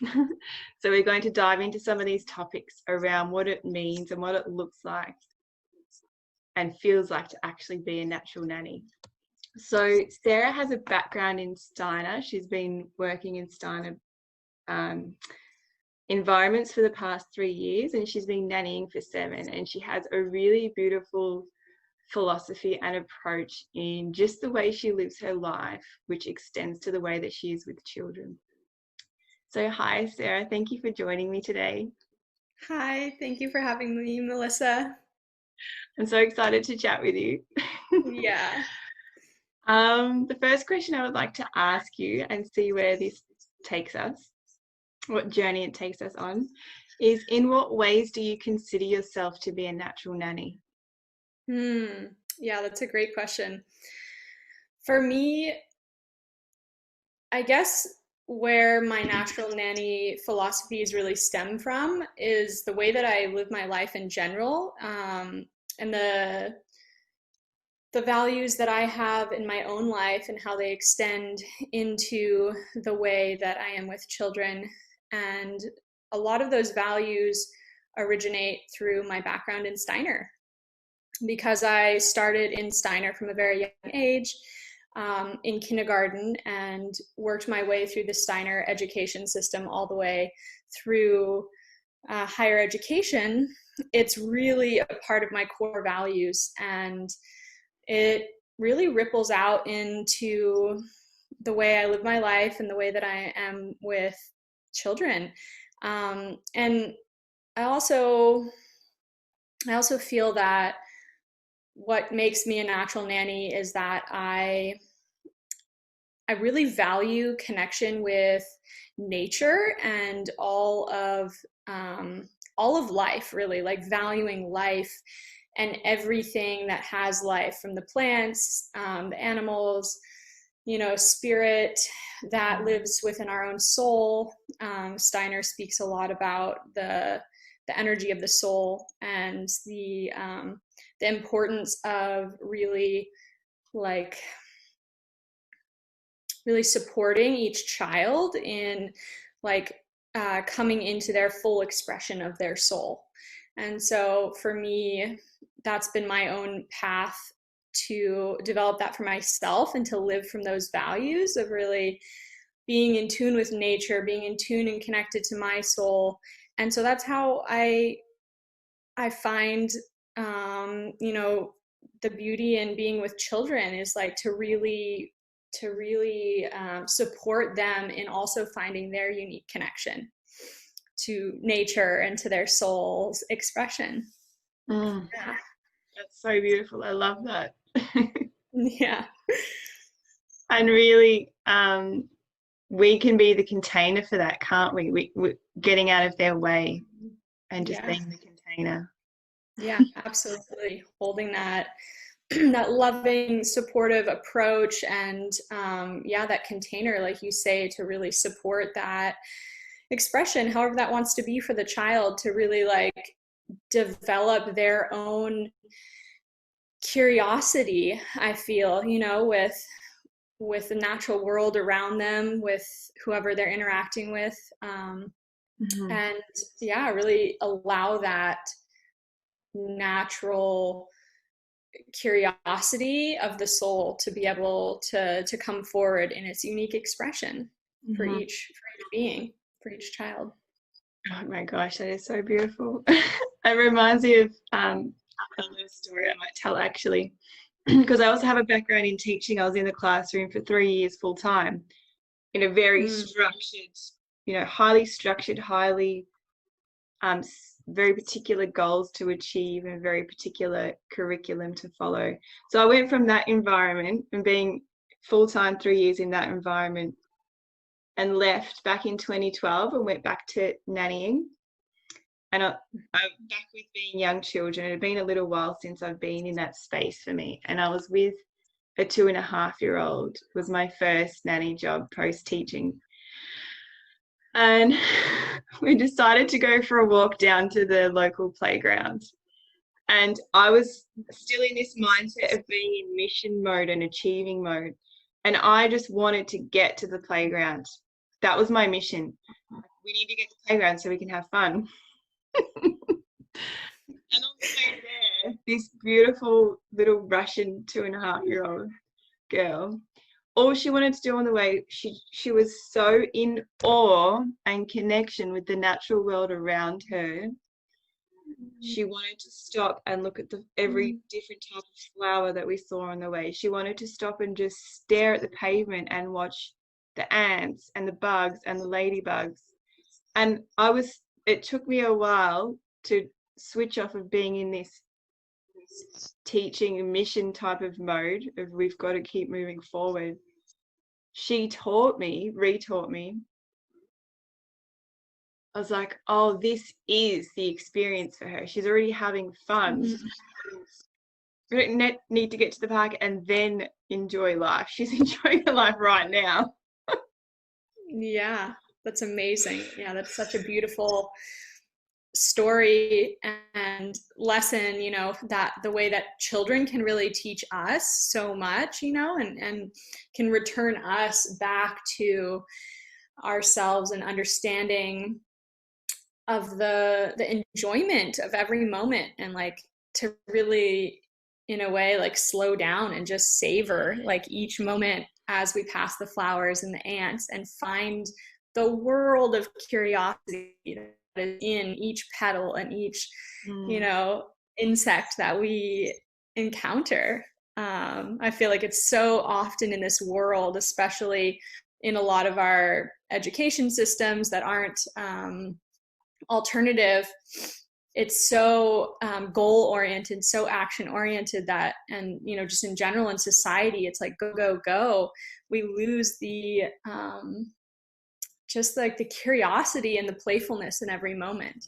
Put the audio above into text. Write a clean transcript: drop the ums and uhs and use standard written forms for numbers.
So we're going to dive into some of these topics around what it means and what it looks like and feels like to actually be a natural nanny. So Sarah has a background in Steiner. She's been working in Steiner environments for the past 3 years, and she's been nannying for 7. And she has a really beautiful philosophy and approach in just the way she lives her life, which extends to the way that she is with children. So hi, Sarah. Thank you for joining me today. Hi, thank you for having me, Melissa. I'm so excited to chat with you. Yeah. The first question I would like to ask you and see where this takes us, what journey it takes us on, is in what ways do you consider yourself to be a natural nanny? Yeah, that's a great question. For me, I guess where my natural nanny philosophies really stem from is the way that I live my life in general, and the values that I have in my own life and how they extend into the way that I am with children. And a lot of those values originate through my background in Steiner, because I started in Steiner from a very young age, in kindergarten, and worked my way through the Steiner education system all the way through higher education. It's really a part of my core values, and it really ripples out into the way I live my life and the way that I am with children. And I also feel that what makes me a natural nanny is that I really value connection with nature and all of life, really, like valuing life and everything that has life, from the plants, the animals, spirit that lives within our own soul. Steiner speaks a lot about the energy of the soul and the importance of like really supporting each child in like coming into their full expression of their soul. And so for me, that's been my own path to develop that for myself and to live from those values of really being in tune with nature, being in tune and connected to my soul. And so that's how I find, the beauty in being with children is like to really support them in also finding their unique connection to nature and to their soul's expression. Mm, Yeah. that's so beautiful. I love that. Yeah. And really, we can be the container for that, can't we? We're getting out of their way and just Yeah. being the container. Yeah, absolutely. Holding that that loving, supportive approach, and yeah, that container, like you say, to really support that expression, however that wants to be for the child, to really like develop their own curiosity, I feel, with the natural world around them, with whoever they're interacting with. Mm-hmm. And yeah, really allow that natural curiosity of the soul to be able to come forward in its unique expression for Mm-hmm. each being, for each child. Oh my gosh, that is so beautiful. It reminds me of a little story I might tell actually, because I also have a background in teaching. I was in the classroom for 3 years full time in a very Mm, structured, highly structured, highly very particular goals to achieve and very particular curriculum to follow. So I went from that environment and being full time 3 years in that environment and left back in 2012 and went back to nannying. And I'm back with being young children. It had been a little while since I've been in that space for me. And I was with a 2.5-year-old. It was my first nanny job post teaching. And we decided to go for a walk down to the local playground. And I was still in this mindset of being in mission mode and achieving mode. And I just wanted to get to the playground. that was my mission. We need to get to the playground so we can have fun. And on the way there, this beautiful little Russian 2.5-year-old girl, all she wanted to do on the way, she was so in awe and connection with the natural world around her. She wanted to stop and look at every different type of flower that we saw on the way. She wanted to stop and just stare at the pavement and watch the ants and the bugs and the ladybugs. And it took me a while to switch off of being in this teaching and mission type of mode of we've got to keep moving forward. She retaught me. I was like, oh, this is the experience for her. She's already having fun. We don't need to get to the park and then enjoy life. She's enjoying her life right now. Yeah, that's amazing. Yeah, that's such a beautiful story and lesson, you know, that the way that children can really teach us so much, you know, and can return us back to ourselves and understanding of the enjoyment of every moment, and like to really in a way like slow down and just savor like each moment as we pass the flowers and the ants, and find the world of curiosity that is in each petal and each you know insect that we encounter. I feel like it's so often in this world, especially in a lot of our education systems that aren't alternative, it's so goal oriented, so action oriented, that, and you know, just in general in society, it's like go go go. We lose the just like the curiosity and the playfulness in every moment.